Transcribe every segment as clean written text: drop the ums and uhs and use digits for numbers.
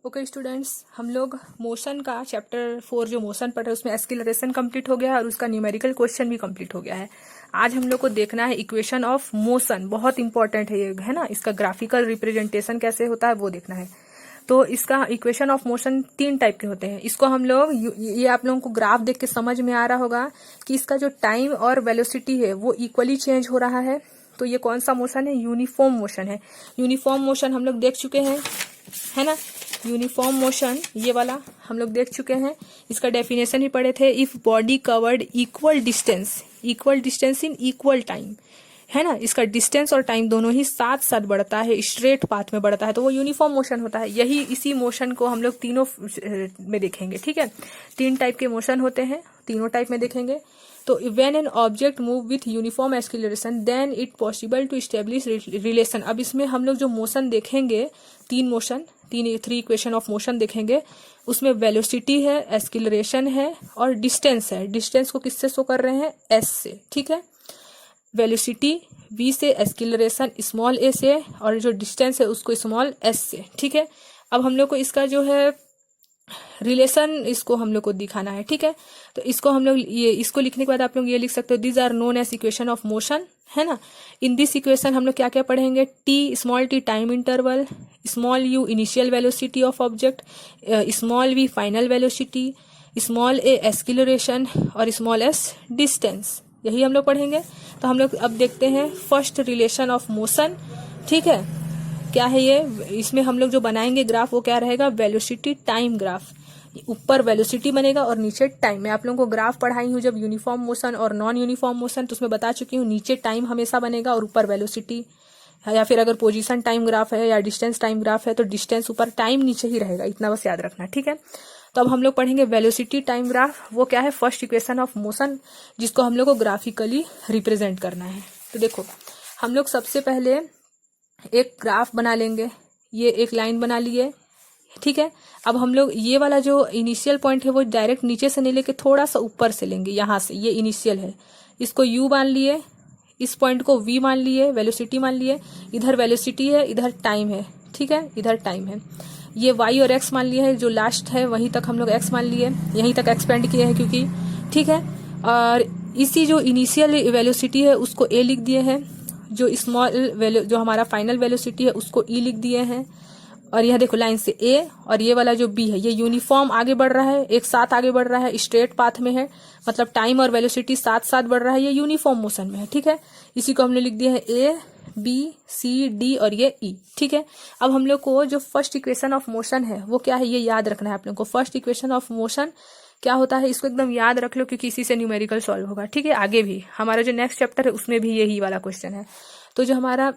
Okay students, हम लोग motion का चैप्टर 4 जो मोशन पढ़ रहे हैं उसमें एक्सीलरेशन कंप्लीट हो गया है और उसका न्यूमेरिकल क्वेश्चन भी कंप्लीट हो गया है। आज हम लोग को देखना है इक्वेशन ऑफ मोशन, बहुत इंपॉर्टेंट है ये, है ना। इसका ग्राफिकल रिप्रेजेंटेशन कैसे होता है वो देखना है। तो इसका इक्वेशन ऑफ मोशन 3 टाइप के होते हैं। इसको हम लोग ये आप लोगों को ग्राफ देख के समझ में आ रहा होगा कि इसका जो टाइम और वेलोसिटी है वो इक्वली चेंज हो रहा है। तो ये कौन सा मोशन है? यूनिफॉर्म मोशन है। यूनिफॉर्म मोशन हम लोग देख चुके हैं, है ना। यूनिफॉर्म मोशन ये वाला हम लोग देख चुके हैं। इसका डेफिनेशन ही पढ़े थे। If body covered equal distance in equal time, है ना। इसका डिस्टेंस और टाइम दोनों ही साथ साथ बढ़ता है, स्ट्रेट पाथ में बढ़ता है, तो वो यूनिफॉर्म मोशन होता है। यही इसी मोशन को हम लोग तीनों में देखेंगे, ठीक है। 3 टाइप के मोशन होते हैं, तीनों टाइप में देखेंगे। तो when an object move with uniform acceleration then it possible to establish relation. अब इसमें हम लोग जो मोशन देखेंगे, 3 इक्वेशन ऑफ मोशन देखेंगे, उसमें वेलोसिटी है, एक्सीलरेशन है और डिस्टेंस है। डिस्टेंस को किससे शो कर रहे हैं? एस से, ठीक है। वेलोसिटी v से, एक्सीलरेशन स्मॉल a से और जो डिस्टेंस है उसको स्मॉल s से, ठीक है। अब हम लोग को इसका जो है रिलेशन, इसको हम लोग को दिखाना है, ठीक है। तो इसको हम लोग इसको लिखने के बाद आप लोग ये लिख सकते हो, these are known as equation of motion, है ना। इन दिस इक्वेशन हम लोग क्या क्या पढ़ेंगे? T, small T time interval, small U initial velocity of object, small V final velocity, small A acceleration और स्मॉल एस डिस्टेंस, यही हम लोग पढ़ेंगे। तो हम लोग अब देखते हैं फर्स्ट रिलेशन ऑफ मोशन, ठीक है। क्या है ये? इसमें हम लोग जो बनाएंगे ग्राफ वो क्या रहेगा? Velocity time graph. ऊपर वेलोसिटी बनेगा और नीचे टाइम। मैं आप लोगों को ग्राफ पढ़ाई हूँ जब यूनिफॉर्म मोशन और नॉन यूनिफॉर्म मोशन, तो उसमें बता चुकी हूँ नीचे टाइम हमेशा बनेगा और ऊपर वेलोसिटी, या फिर अगर पोजीशन टाइम ग्राफ है या डिस्टेंस टाइम ग्राफ है तो डिस्टेंस ऊपर, टाइम नीचे ही रहेगा, इतना बस याद रखना, ठीक है। तो अब हम लोग पढ़ेंगे वेलोसिटी टाइम ग्राफ। वो क्या है? फर्स्ट इक्वेशन ऑफ मोशन, जिसको हम लोग को ग्राफिकली रिप्रेजेंट करना है। तो देखो, हम लोग सबसे पहले एक ग्राफ बना लेंगे। ये एक लाइन बना लिए, ठीक है। अब हम लोग ये वाला जो इनिशियल पॉइंट है वो डायरेक्ट नीचे से नहीं लेके थोड़ा सा ऊपर से लेंगे, यहाँ से। ये इनिशियल है, इसको u मान लिए, इस पॉइंट को v मान लिए, वेलोसिटी मान लिए। इधर वेलोसिटी है, इधर टाइम है, ठीक है, इधर टाइम है। ये y और x मान लिए है, जो लास्ट है वहीं तक हम लोग x मान लिए, यहीं तक एक्सपेंड किए हैं क्योंकि, ठीक है। और इसी जो इनिशियल वेलोसिटी है उसको a लिख दिए हैं, जो स्मॉल जो हमारा फाइनल वेलोसिटी है उसको e लिख दिए हैं। और यह देखो लाइन से a, और ये वाला जो b है ये यूनिफॉर्म आगे बढ़ रहा है, एक साथ आगे बढ़ रहा है, स्ट्रेट पाथ में है, मतलब टाइम और वेलोसिटी साथ साथ बढ़ रहा है, ये यूनिफॉर्म मोशन में है, ठीक है। इसी को हमने लिख दिया है a, b, c, d और ये e, ठीक है। अब हम लोग को जो फर्स्ट इक्वेशन ऑफ मोशन है वो क्या है ये याद रखना है आप लोग को। फर्स्ट इक्वेशन ऑफ मोशन क्या होता है इसको एकदम याद रख लो, क्योंकि इसी से न्यूमेरिकल सॉल्व होगा, ठीक है। आगे भी हमारा जो नेक्स्ट चैप्टर है उसमें भी यही वाला क्वेश्चन है। तो जो हमारा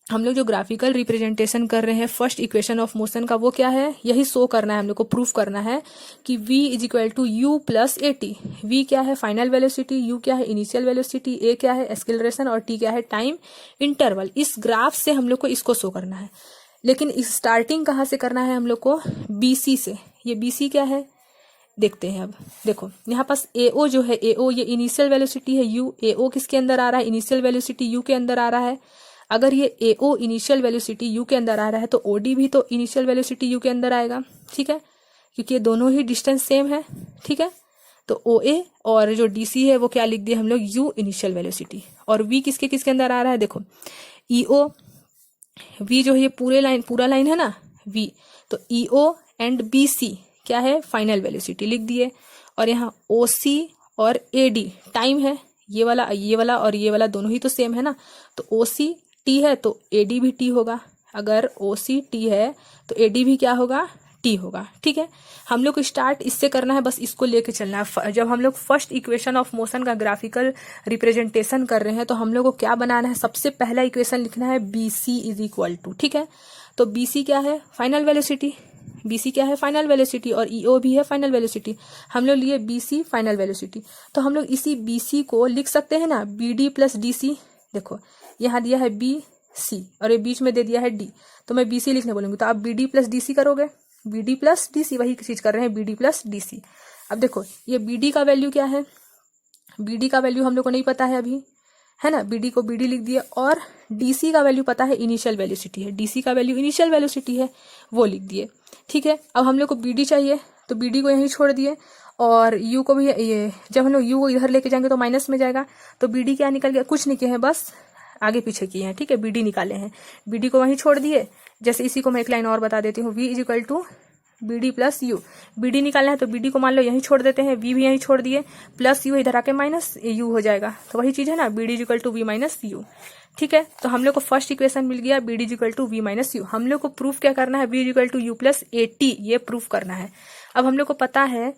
हम लोग जो ग्राफिकल रिप्रेजेंटेशन कर रहे हैं फर्स्ट इक्वेशन ऑफ मोशन का, वो क्या है? यही शो करना है हम लोग को, प्रूफ करना है कि v is equal to U plus A T. V क्या है? फाइनल वेलोसिटी, यू क्या है? इनिशियल वेलोसिटी, ए क्या है? एक्सीलरेशन और टी क्या है? Time interval. इस ग्राफ से हम लोग को इसको शो करना है, लेकिन इस स्टार्टिंग कहाँ से करना है हम लोग को? BC से। ये BC क्या है देखते हैं। अब देखो यहाँ पास AO जो है, AO ये इनिशियल वेलोसिटी है u, AO किसके अंदर आ रहा है? इनिशियल वेलोसिटी u के अंदर आ रहा है। अगर ये AO इनिशियल वेलोसिटी u के अंदर आ रहा है तो OD भी तो इनिशियल वेलोसिटी u के अंदर आएगा, ठीक है, क्योंकि ये दोनों ही डिस्टेंस सेम है, ठीक है। तो OA और जो DC है वो क्या लिख दिया हम लोग? u initial velocity. और v किसके किसके अंदर आ रहा है? देखो EO, v जो है ये पूरा लाइन है ना v, तो EO एंड BC क्या है? फाइनल वेलोसिटी लिख दिए। और यहाँ OC और AD टाइम है, ये वाला और ये वाला दोनों ही तो सेम है ना, तो OC T है तो AD भी T होगा। अगर OC T है तो AD भी क्या होगा? T होगा, ठीक है। हम लोग को स्टार्ट इससे करना है, बस इसको लेके चलना है। जब हम लोग फर्स्ट इक्वेशन ऑफ मोशन का ग्राफिकल रिप्रेजेंटेशन कर रहे हैं तो हम लोग को क्या बनाना है? सबसे पहला इक्वेशन लिखना है BC इज इक्वल टू, ठीक है। तो BC क्या है? Final velocity. BC क्या है? Final velocity. और EO भी है फाइनल वेलोसिटी। हम लोग लिए BC फाइनल वेलोसिटी, तो हम लोग इसी BC को लिख सकते हैं ना BD प्लस DC। देखो यहाँ दिया है BC और ये बीच में दे दिया है D, तो मैं BC लिखने बोलूंगी तो आप BD प्लस DC करोगे। BD प्लस DC वही चीज कर रहे हैं, BD प्लस DC। अब देखो ये BD का वैल्यू क्या है? BD का वैल्यू हम लोग को नहीं पता है अभी, है ना, BD को BD लिख दिए, और DC का वैल्यू पता है इनिशियल वेलोसिटी है, DC का वैल्यू इनिशियल वेलोसिटी है, वो लिख दिए। ठीक है, अब हम लोग को BD चाहिए तो BD को यहीं छोड़ दिए, और U को भी ये, जब हम लोग U को इधर लेके जाएंगे तो माइनस में जाएगा, तो BD क्या निकल गया, कुछ नहीं किए हैं, बस आगे पीछे किए हैं। ठीक है, BD निकाले हैं, BD को वहीं छोड़ दिए। जैसे इसी को मैं एक लाइन और बता देती हूँ, V is equal to BD plus U, BD निकालना है तो BD को मान लो यहीं छोड़ देते हैं, V भी यहीं छोड़ दिए, प्लस U इधर आके माइनस U हो जाएगा, तो वही चीज है ना, BD is equal to V minus U। ठीक है, तो हम लोग को फर्स्ट इक्वेशन मिल गया, BD is equal to V minus U। हम लोग को प्रूफ क्या करना है, V is equal to U plus AT, ये प्रूफ करना है। अब हम लोग को पता है,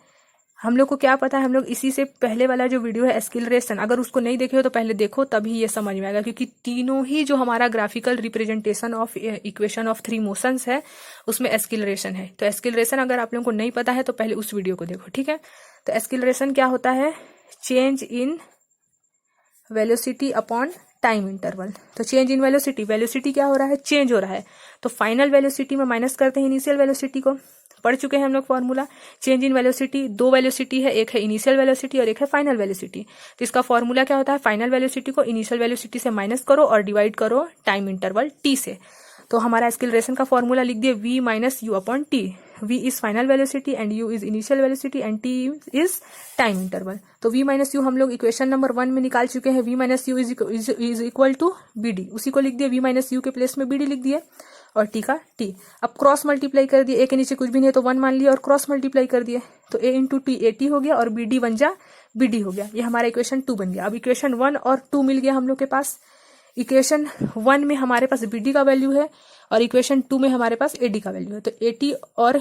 हम लोग को क्या पता है, हम लोग इसी से पहले वाला जो वीडियो है एक्सीलरेशन, अगर उसको नहीं देखे हो तो पहले देखो, तभी ये समझ में आएगा, क्योंकि तीनों ही जो हमारा graphical representation of equation of 3 motions है उसमें एक्सीलरेशन है। तो एक्सीलरेशन अगर आप लोगों को नहीं पता है तो पहले उस वीडियो को देखो। ठीक है, तो एक्सीलरेशन क्या होता है, change in velocity upon time interval. तो चेंज इन वेलोसिटी, वेलोसिटी क्या हो रहा है, चेंज हो रहा है, तो फाइनल वेलोसिटी में माइनस करते हैं इनिशियल वेलोसिटी को। पढ़ चुके हैं हम लोग formula, change in velocity, 2 velocity है, एक है इनिशियल वेलोसिटी और एक है फाइनल वेलोसिटी। तो इसका फॉर्मूला क्या होता है, फाइनल वेलोसिटी को इनिशियल वेलोसिटी से माइनस करो और डिवाइड करो टाइम इंटरवल t से। तो हमारा एक्सीलरेशन का फॉर्मूला लिख दिए, v minus you upon T. v is final velocity and u is initial velocity and t is time interval. तो v माइनस यू हम लोग इक्वेशन नंबर 1 में निकाल चुके हैं, v minus U is equal to BD, उसी को लिख दिए, v माइनस यू के प्लेस में BD लिख दिए, और t का t। अब क्रॉस मल्टीप्लाई कर दिए, a के नीचे कुछ भी नहीं है तो 1 मान लिया, और क्रॉस मल्टीप्लाई कर दिए तो a इंटू टी AT हो गया, और BD बन जा BD हो गया। ये हमारा इक्वेशन 2 बन गया। अब इक्वेशन 1 और 2 मिल गया हम लोग के पास। इक्वेशन 1 में हमारे पास BD का वैल्यू है, और इक्वेशन 2 में हमारे पास AD का वैल्यू है। तो AT और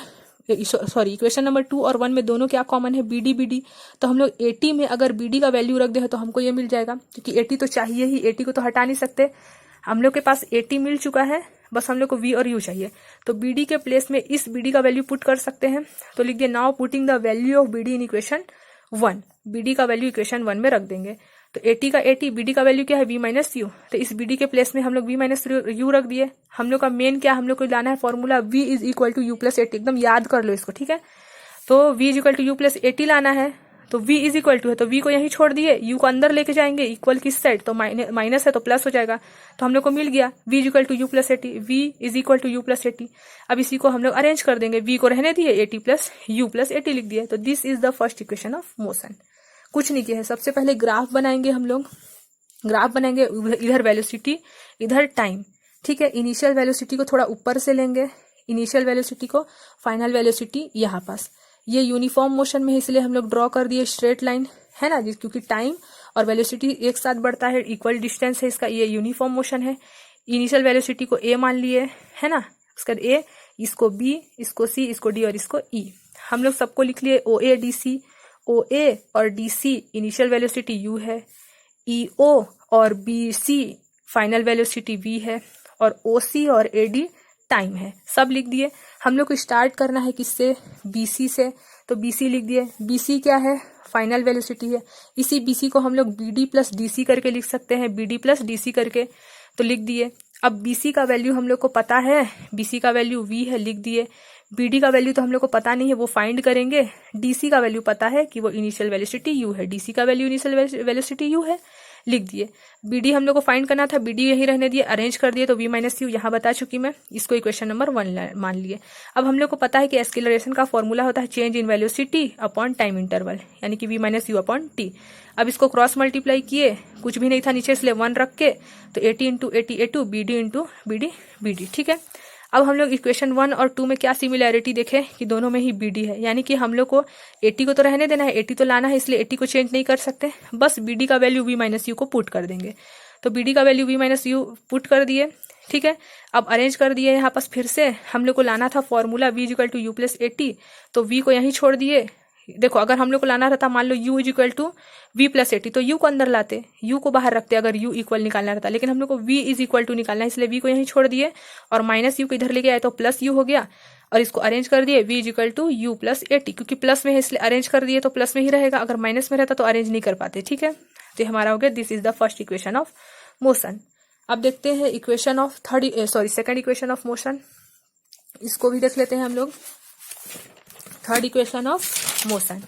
सॉरी, इक्वेशन नंबर 2 और 1 में दोनों क्या कॉमन है, BD। तो हम लोग AT में अगर BD का वैल्यू रख दे तो हमको ये मिल जाएगा, क्योंकि AT तो चाहिए ही, AT को तो हटा नहीं सकते। हम लोग के पास AT मिल चुका है, बस हम लोग को V और U चाहिए। तो BD के प्लेस में इस BD का वैल्यू पुट कर सकते हैं, तो लिख दिए, now putting the value of BD in equation 1। BD का वैल्यू इक्वेशन 1 में रख देंगे, तो AT का AT, BD का वैल्यू क्या है, V माइनस यू। तो इस BD के प्लेस में हम लोग V माइनस यू रख दिए। हम लोग का मेन क्या, हम लोग को लाना है formula V is equal to U plus AT, एकदम याद कर लो इसको। ठीक है, तो V is equal to U plus AT लाना है, तो V इज इक्वल टू है तो V को यहीं छोड़ दिए, U को अंदर लेके जाएंगे, इक्वल किस साइड, तो माइनस है तो प्लस हो जाएगा, तो हम लोग को मिल गया V is equal to U plus AT, V is equal to U plus AT। अब इसी को हम लोग अरेंज कर देंगे, V को रहने दिए, AT plus you plus AT लिख दिए। तो this is the first equation of motion. कुछ नहीं किया है, सबसे पहले ग्राफ बनाएंगे हम लोग, ग्राफ बनाएंगे, इधर वेलोसिटी इधर टाइम। ठीक है, इनिशियल वेलोसिटी को थोड़ा ऊपर से लेंगे, इनिशियल वेलोसिटी को, फाइनल वेलोसिटी यहाँ पास। ये यूनिफॉर्म मोशन में है इसलिए हम लोग ड्रॉ कर दिए स्ट्रेट लाइन, है ना, क्योंकि टाइम और वेलोसिटी एक साथ बढ़ता है, इक्वल डिस्टेंस है इसका, ये यूनिफॉर्म मोशन है। इनिशियल वेलोसिटी को A मान लिए, है ना, उसके बाद A, इसको B, इसको C, इसको D और इसको E। हम लोग सबको लिख लिए OA DC, OA और DC इनिशियल वेलोसिटी U है, EO और BC फाइनल वेलोसिटी V है, और OC और AD टाइम है। सब लिख दिए। हम लोग को स्टार्ट करना है किससे, BC से, तो BC लिख दिए। BC क्या है, फाइनल वेलोसिटी है। इसी BC को हम लोग BD प्लस DC करके लिख सकते हैं, BD प्लस DC करके, तो लिख दिए। अब BC का वैल्यू हम लोग को पता है, BC का वैल्यू V है, लिख दिए। BD का वैल्यू तो हम लोग को पता नहीं है, वो फाइंड करेंगे। DC का वैल्यू पता है कि वो इनिशियल वेलोसिटी U है, DC का वैल्यू इनिशियल वेलोसिटी U है, लिख दिए। BD हम लोग को फाइंड करना था, BD यही रहने दिए, अरेंज कर दिए, तो V माइनस यू यहाँ बता चुकी मैं, इसको इक्वेशन नंबर 1 मान लिए। अब हम लोग को पता है कि एक्सीलरेशन का फॉर्मूला होता है change in velocity upon time interval, यानी कि V minus you upon T. अब इसको क्रॉस मल्टीप्लाई किए, कुछ भी नहीं था नीचे इसलिए 1 रख के, तो AT into AT A2, BD into BD BD। ठीक है, अब हम लोग इक्वेशन 1 और 2 में क्या सिमिलैरिटी देखें कि दोनों में ही BD है, यानी कि हम लोग को AT को तो रहने देना है, AT तो लाना है, इसलिए AT को चेंज नहीं कर सकते, बस BD का वैल्यू V माइनस यू को पुट कर देंगे। तो BD का value V minus you put कर दिए। ठीक है, अब अरेंज कर दिए यहाँ पास, फिर से हम लोग को लाना था formula V is equal to U plus AT, तो V को यहीं छोड़ दिए। देखो, अगर हम लोग को लाना रहता, मान लो U is equal to V plus AT, तो U को अंदर लाते, U को बाहर रखते अगर U इक्वल निकालना रहता, लेकिन हम लोग को V इज इक्वल टू निकालना है, इसलिए V को यहीं छोड़ दिए, और माइनस U को इधर लेके आए तो प्लस U हो गया, और इसको अरेंज कर दिए V is equal to U plus AT, क्योंकि प्लस में है इसलिए अरेंज कर दिए तो प्लस में ही रहेगा, अगर माइनस में रहता तो अरेंज नहीं कर पाते। ठीक है, तो हमारा हो गया, this is the first equation of motion. अब देखते हैं equation of second equation of motion, इसको भी देख लेते हैं हम लोग। थर्ड इक्वेशन ऑफ मोशन,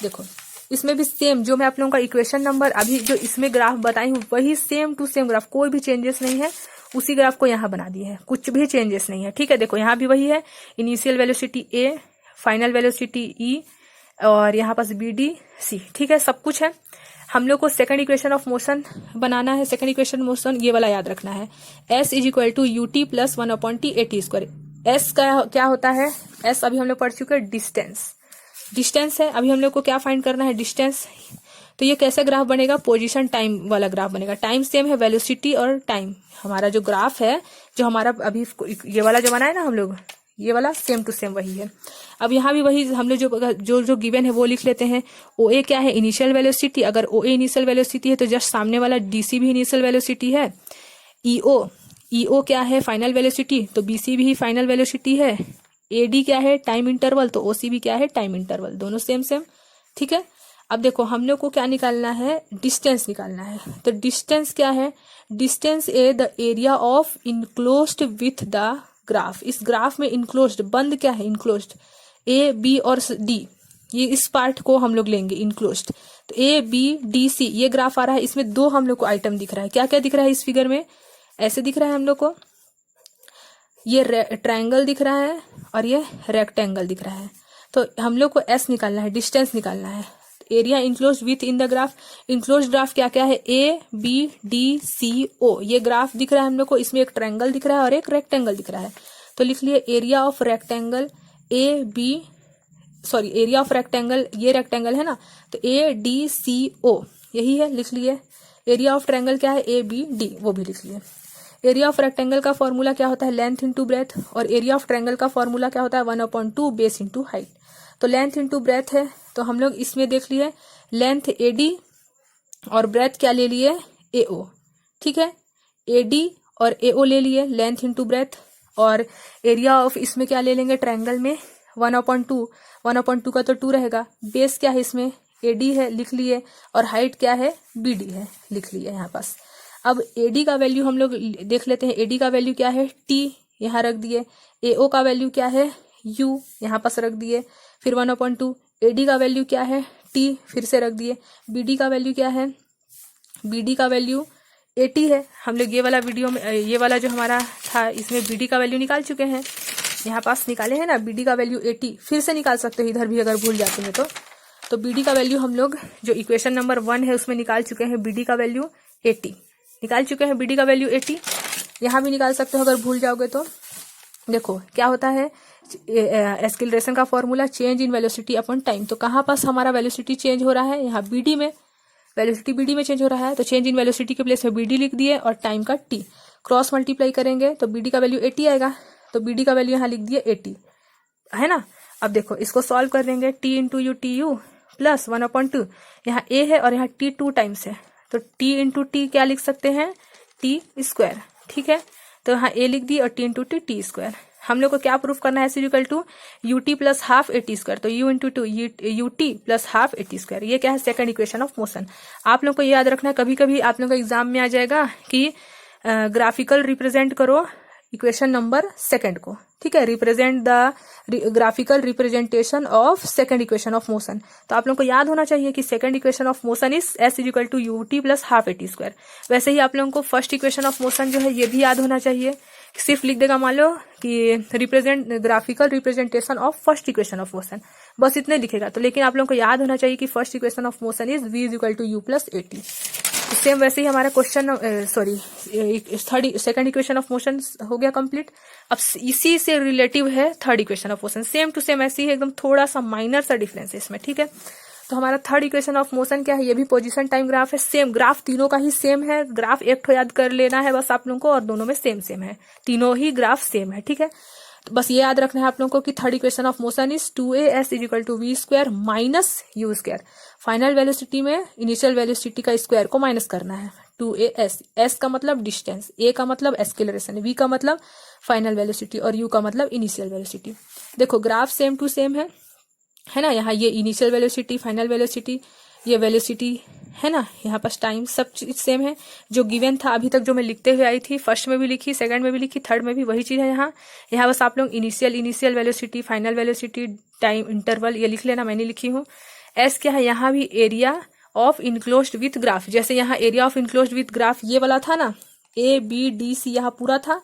देखो इसमें भी सेम जो मैं आप लोगों का इक्वेशन नंबर अभी जो इसमें ग्राफ बताई हूँ वही सेम टू सेम ग्राफ, कोई भी चेंजेस नहीं है, उसी ग्राफ को यहाँ बना दिए है, कुछ भी चेंजेस नहीं है। ठीक है, देखो यहाँ भी वही है, इनिशियल वेलोसिटी ए, फाइनल वेलोसिटी ई, और यहाँ पास बी डी सी। ठीक है, सब कुछ है। हम लोग को सेकंड इक्वेशन ऑफ मोशन बनाना है। सेकंड इक्वेशन मोशन ये वाला याद रखना है, s is equal to U T plus 1/t AT square. S का क्या होता है, एस अभी हम लोग पढ़ चुके हैं, डिस्टेंस है। अभी हम लोग को क्या फाइंड करना है, डिस्टेंस। तो ये कैसे ग्राफ बनेगा, पोजीशन टाइम वाला ग्राफ बनेगा। टाइम सेम है, वेलोसिटी और टाइम हमारा जो ग्राफ है, जो हमारा अभी ये वाला जो बनाए ना हम लोग, ये वाला सेम टू सेम वही है। अब यहाँ भी वही हम लोग जो गिवन है वो लिख लेते हैं। ओ ए क्या है, इनिशियल वेलोसिटी। अगर ओ ए इनिशियल वेलोसिटी है तो जस्ट सामने वाला डी सी भी इनिशियल वेलोसिटी है। ई ओ क्या है, फाइनल वेलोसिटी, तो बी सी भी फाइनल वेलोसिटी है। ए डी क्या है, टाइम इंटरवल, तो ओ सी भी क्या है, टाइम इंटरवल, दोनों सेम सेम। ठीक है, अब देखो हम लोग को क्या निकालना है, डिस्टेंस निकालना है। तो डिस्टेंस क्या है, distance A the area of enclosed with the graph. इस ग्राफ में इनक्लोज्ड, बंद क्या है, इनक्लोज्ड, ए बी और डी, ये इस पार्ट को हम लोग लेंगे इनक्लोज्ड। तो ए बी डी सी ये ग्राफ आ रहा है, इसमें दो हम लोग को आइटम दिख रहा है। क्या क्या दिख रहा है इस फिगर में, ऐसे दिख रहा है हम लोग को, ये ट्रायंगल दिख रहा है और ये रेक्टेंगल दिख रहा है। तो हम लोग को एस निकालना है, डिस्टेंस निकालना है। Area enclosed with in the graph, enclosed graph क्या क्या है, ए बी डी सी ओ, ये ग्राफ दिख रहा है हम लोग को। इसमें एक ट्रायंगल दिख रहा है और एक रेक्टेंगल दिख रहा है। तो लिख लिए area of rectangle area of rectangle, ये रेक्टेंगल है ना, तो ए डी सी ओ यही है, लिख लिए। एरिया ऑफ ट्रायंगल क्या है, ए बी डी, वो भी लिख लिए। एरिया ऑफ रेक्टेंगल का फॉर्मूला क्या होता है, लेंथ इंटू ब्रेथ, और एरिया ऑफ ट्रायंगल का फॉर्मूला क्या होता है, 1/2 बेस इंटू हाइट। तो लेंथ इंटू ब्रेथ है, तो हम लोग इसमें देख लिए लेंथ एडी और ब्रेथ क्या ले लिए, एओ। ठीक है, एडी और एओ ले लिए, लेंथ इंटू ब्रेथ। और एरिया ऑफ इसमें क्या ले लेंगे, ट्रायंगल में 1/2 का तो 2 रहेगा। बेस क्या है इसमें, एडी है, लिख लिए, और हाइट क्या है, बीडी है, लिख लिए यहाँ पास। अब एडी का वैल्यू हम लोग देख लेते हैं, एडी का वैल्यू क्या है, टी, यहाँ रख दिए। एओ का वैल्यू क्या है, यू, यहाँ पास रख दिए। फिर 1/2, एडी का वैल्यू क्या है, टी, फिर से रख दिए। बीडी का वैल्यू क्या है, बीडी का वैल्यू 80 है। हम लोग ये वाला वीडियो में, ये वाला जो हमारा था इसमें बीडी का वैल्यू निकाल चुके हैं, यहाँ पास निकाले हैं ना, बीडी का वैल्यू 80। फिर से निकाल सकते हो इधर भी अगर भूल जाते हैं तो बीडी का वैल्यू हम लोग जो इक्वेशन नंबर 1 है उसमें निकाल चुके हैं, बीडी का वैल्यू 80 निकाल चुके हैं, बीडी का वैल्यू 80। यहाँ भी निकाल सकते हो अगर भूल जाओगे तो। देखो क्या होता है, एक्सीलरेशन का formula change in velocity upon time. तो कहाँ पास हमारा वेलोसिटी चेंज हो रहा है, यहाँ बीडी में, वेलोसिटी बीडी में चेंज हो रहा है। तो चेंज इन वेलोसिटी के प्लेस में बीडी लिख दिए और टाइम का टी, क्रॉस मल्टीप्लाई करेंगे तो बीडी का वैल्यू 80 आएगा। तो बीडी का वैल्यू यहाँ लिख दिए 80, है ना। अब देखो इसको सॉल्व कर देंगे, T into U T U plus 1/2, यहाँ ए है और यहाँ टी 2 टाइम्स है, तो टी इंटू टी क्या लिख सकते हैं, टी स्क्वायर। ठीक है, तो यहाँ ए लिख दी और टी इंटू टी स्क्वायर। हम लोग को क्या प्रूफ करना है, S equal to U T plus half A T square. तो U into two U T plus half A T square, ये क्या है, सेकंड इक्वेशन ऑफ मोशन। आप लोग को याद रखना है, कभी कभी आप लोग को एग्जाम में आ जाएगा कि ग्राफिकल रिप्रेजेंट करो इक्वेशन नंबर सेकंड को। ठीक है, represent the graphical representation of second equation of motion. तो आप लोग को याद होना चाहिए कि second equation of motion is S is equal to U T plus half A T square. वैसे ही आप लोगों को फर्स्ट इक्वेशन ऑफ मोशन जो है ये भी याद होना चाहिए। सिर्फ लिख देगा मान लो कि represent graphical representation of first equation of motion, बस इतने लिखेगा। तो लेकिन आप लोगों को याद होना चाहिए कि first equation of motion is V is equal to U plus A T. Same वैसे ही हमारा question second equation of motion हो गया कंप्लीट। अब इसी से रिलेटिव है third equation of motion, same to same ऐसी है, एकदम थोड़ा सा माइनर सा डिफरेंस है इसमें। ठीक है, तो हमारा थर्ड इक्वेशन ऑफ मोशन क्या है, ये भी पोजीशन टाइम ग्राफ है। सेम ग्राफ तीनों का ही सेम है, ग्राफ एक ठो याद कर लेना है बस आप लोगों को, और दोनों में सेम सेम है, तीनों ही ग्राफ सेम है। ठीक है, तो बस ये याद रखना है आप लोगों को कि third equation of motion is 2as is equal to V square minus U square. Final velocity में इनिशियल वेलोसिटी का स्क्वायर को माइनस करना है। 2as, s का मतलब डिस्टेंस, a का मतलब एक्सीलरेशन, v का मतलब फाइनल वेलोसिटी और u का मतलब इनिशियल वेलोसिटी। देखो ग्राफ सेम टू सेम है ना। यहाँ ये इनिशियल वेलोसिटी, फाइनल वेलोसिटी, ये वेलोसिटी है ना, यहाँ पास टाइम, सब चीज सेम है। जो गिवन था अभी तक जो मैं लिखते हुए आई थी, फर्स्ट में भी लिखी, सेकंड में भी लिखी, थर्ड में भी वही चीज है। यहाँ बस आप लोग initial velocity, final velocity, time interval ये लिख लेना, मैंने लिखी हूँ। एस क्या है, यहाँ भी area of enclosed with graph. जैसे यहाँ area of enclosed with graph ये वाला था ना, ए बी डी सी यहाँ पूरा था,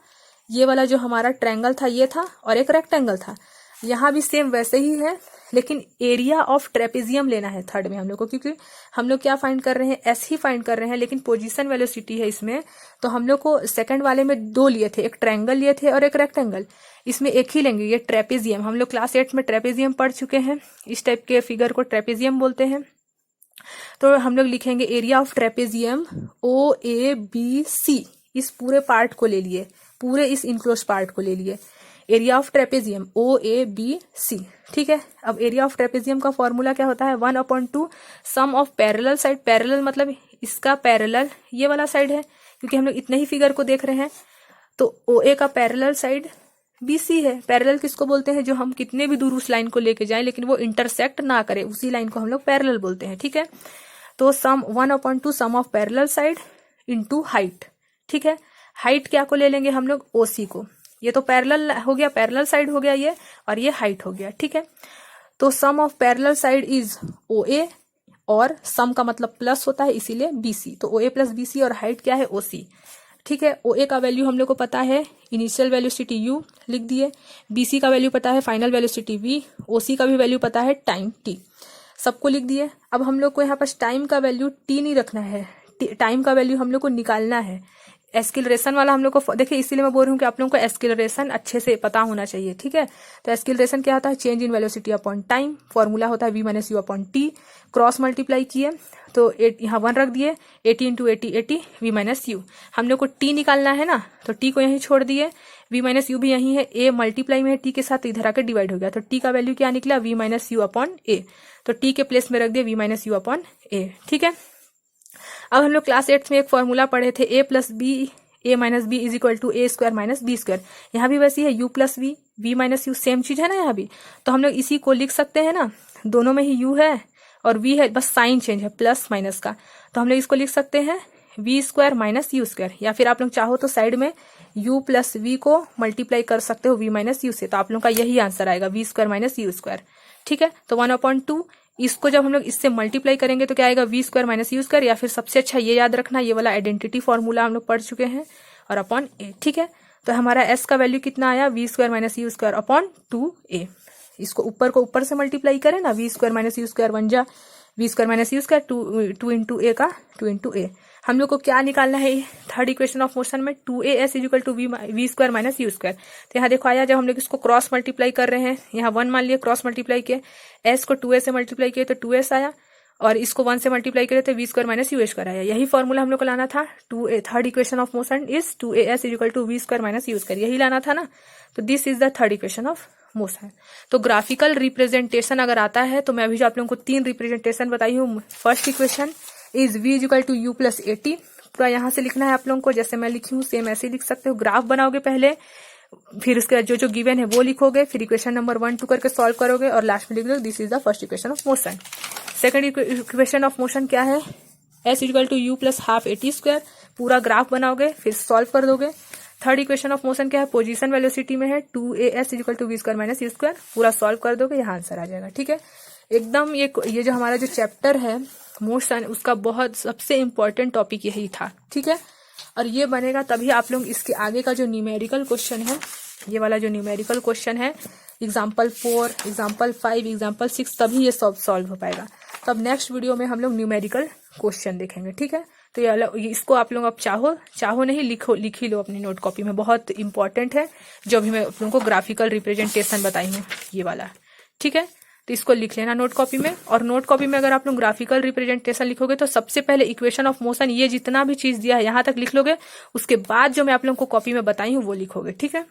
ये वाला जो हमारा ट्रायंगल था ये था, और एक रेक्टेंगल था। यहाँ भी सेम वैसे ही है, लेकिन एरिया ऑफ ट्रेपेजियम लेना है थर्ड में हम लोग को, क्योंकि हम लोग क्या फाइंड कर रहे हैं, एस ही फाइंड कर रहे हैं, लेकिन पोजीशन वेलोसिटी है इसमें। तो हम लोग को सेकंड वाले में दो लिए थे, एक ट्रायंगल लिए थे और एक रेक्टेंगल, इसमें एक ही लेंगे, ये ट्रेपेजियम। हम लोग क्लास 8 में ट्रेपेजियम पढ़ चुके हैं, इस टाइप के फिगर को ट्रेपेजियम बोलते हैं। तो हम लोग लिखेंगे area of trapezium O A B C, इस पूरे पार्ट को ले लिए, पूरे इस इनक्लोज पार्ट को ले लिए, area of trapezium O A B C. ठीक है, अब एरिया ऑफ ट्रेपेजियम का फॉर्मूला क्या होता है, 1/2 sum of parallel side. Parallel मतलब इसका पैरेलल ये वाला साइड है, क्योंकि हम लोग इतने ही फिगर को देख रहे हैं। तो ओ ए का पैरेलल साइड BC है। पैरेलल किसको बोलते हैं, जो हम कितने भी दूर उस लाइन को लेके जाएं लेकिन वो इंटरसेक्ट ना करे, उसी लाइन को हम लोग पैरेलल बोलते हैं। ठीक है, तो sum 1/2 sum of parallel side into height. ठीक है, हाइट क्या को ले लेंगे हम लोग, OC को। ये तो पैरेलल हो गया, पैरेलल साइड हो गया ये, और ये हाइट हो गया। ठीक है, तो sum of parallel side is OA, और सम का मतलब प्लस होता है इसीलिए BC, तो OA प्लस BC, और हाइट क्या है, OC। ठीक है, OA का वैल्यू हम लोग को पता है, इनिशियल वेलोसिटी U लिख दिए, BC का वैल्यू पता है, फाइनल वेलोसिटी V, OC का भी वैल्यू पता है, टाइम T, सबको लिख दिए। अब हम लोग को यहाँ पर टाइम का वैल्यू T नहीं रखना है, टाइम का वैल्यू हम लोग को निकालना है। एस्किलरेशन वाला हम लोग को देखिए, इसीलिए मैं बोल रही हूँ कि आप लोगों को एस्किलरेशन अच्छे से पता होना चाहिए। ठीक है, तो एस्किलरेशन क्या होता है, change in velocity upon time, formula होता है V - U upon T, cross multiply किए तो यहाँ 1 रख दिए, 80 × 80 80 V - U। हम लोग को T निकालना है ना, तो T को यहीं छोड़ दिए, V - U भी यहीं है, A मल्टीप्लाई में है T के साथ, इधर आकर डिवाइड हो गया, तो T का वैल्यू क्या निकला, V - U अपॉन A। तो T के प्लेस में रख दिए V - U अपॉन A। ठीक है, अब हम लोग क्लास 8 में एक फॉर्मूला पढ़े थे, A + B A - B = A² - B²। यहाँ भी वैसी है, U + V V - U, same चीज है ना यहाँ भी। तो हम लोग इसी को लिख सकते हैं ना, दोनों में ही U है और V है, बस साइन चेंज है प्लस माइनस का। तो हम लोग इसको लिख सकते हैं V² - U², या फिर आप लोग चाहो तो साइड में U + V को मल्टीप्लाई कर सकते हो V - U से, तो आप लोग का यही आंसर आएगा, V² - U²। ठीक है, तो 1/2 इसको जब हम लोग इससे मल्टीप्लाई करेंगे तो क्या आएगा, V² - U², या फिर सबसे अच्छा ये याद रखना, ये वाला आइडेंटिटी फॉर्मूला हम लोग पढ़ चुके हैं, और अपॉन A। ठीक है, तो हमारा S का वैल्यू कितना आया, V² - U² अपॉन 2A। इसको ऊपर को ऊपर से मल्टीप्लाई करें ना, V² - U² 1 जा V² - U², 2 × A का 2 × A। हम लोग को क्या निकालना है, थर्ड इक्वेशन ऑफ मोशन में 2AS = V² - U²। तो यहाँ देखो आया, जब हम लोग इसको क्रॉस मल्टीप्लाई कर रहे हैं, यहाँ 1 मान लिया, क्रॉस मल्टीप्लाई किए, S को 2A से मल्टीप्लाई किए तो 2S आया, और इसको 1 से मल्टीप्लाई करे तो V² - U² आया। यही फॉर्मूला हम लोग को लाना था, third equation of motion is 2AS = V² - U², यही लाना था ना। तो this is the third equation of motion. तो ग्राफिकल रिप्रेजेंटेशन अगर आता है तो मैं अभी जो आप लोगों को 3 रिप्रेजेंटेशन बताई हूँ। First equation is V = U + AT, पूरा यहाँ से लिखना है आप लोगों को, जैसे मैं लिखी हूँ सेम ऐसे लिख सकते हो। ग्राफ बनाओगे पहले, फिर उसके बाद जो जो गिवन है वो लिखोगे, फिर इक्वेशन नंबर 1 2 करके सॉल्व करोगे, और लास्ट में लिख दो this is the first equation of motion. Second equation of motion क्या है, S = U + ½ AT², पूरा ग्राफ बनाओगे फिर सॉल्व कर दोगे। थर्ड इक्वेशन ऑफ मोशन क्या है, पोजीशन वेलोसिटी में है, 2AS = V² - U², पूरा सॉल्व कर दोगे, यहाँ आंसर आ जाएगा। ठीक है, एकदम ये जो हमारा जो चैप्टर है मोशन, उसका बहुत सबसे इम्पोर्टेंट टॉपिक यही था। ठीक है, और ये बनेगा तभी आप लोग इसके आगे का जो न्यूमेरिकल क्वेश्चन है, ये वाला जो न्यूमेरिकल क्वेश्चन है, एग्जाम्पल 4, एग्जाम्पल 5, एग्जाम्पल 6, तभी ये सब सॉल्व हो पाएगा। तो अब नेक्स्ट वीडियो में हम लोग न्यूमेरिकल क्वेश्चन देखेंगे। ठीक है, तो ये इसको आप लोग अब चाहो नहीं लिख ही लो अपनी नोट कॉपी में, बहुत इंपॉर्टेंट है जो भी मैं आप लोगों को ग्राफिकल रिप्रेजेंटेशन बताई हूँ, ये वाला। ठीक है, तो इसको लिख लेना नोट कॉपी में। और नोट कॉपी में अगर आप लोग ग्राफिकल रिप्रेजेंटेशन लिखोगे तो सबसे पहले इक्वेशन ऑफ मोशन, ये जितना भी चीज दिया है यहाँ तक लिख लोगे, उसके बाद जो मैं आप लोगों को कॉपी में बताई हूँ वो लिखोगे। ठीक है।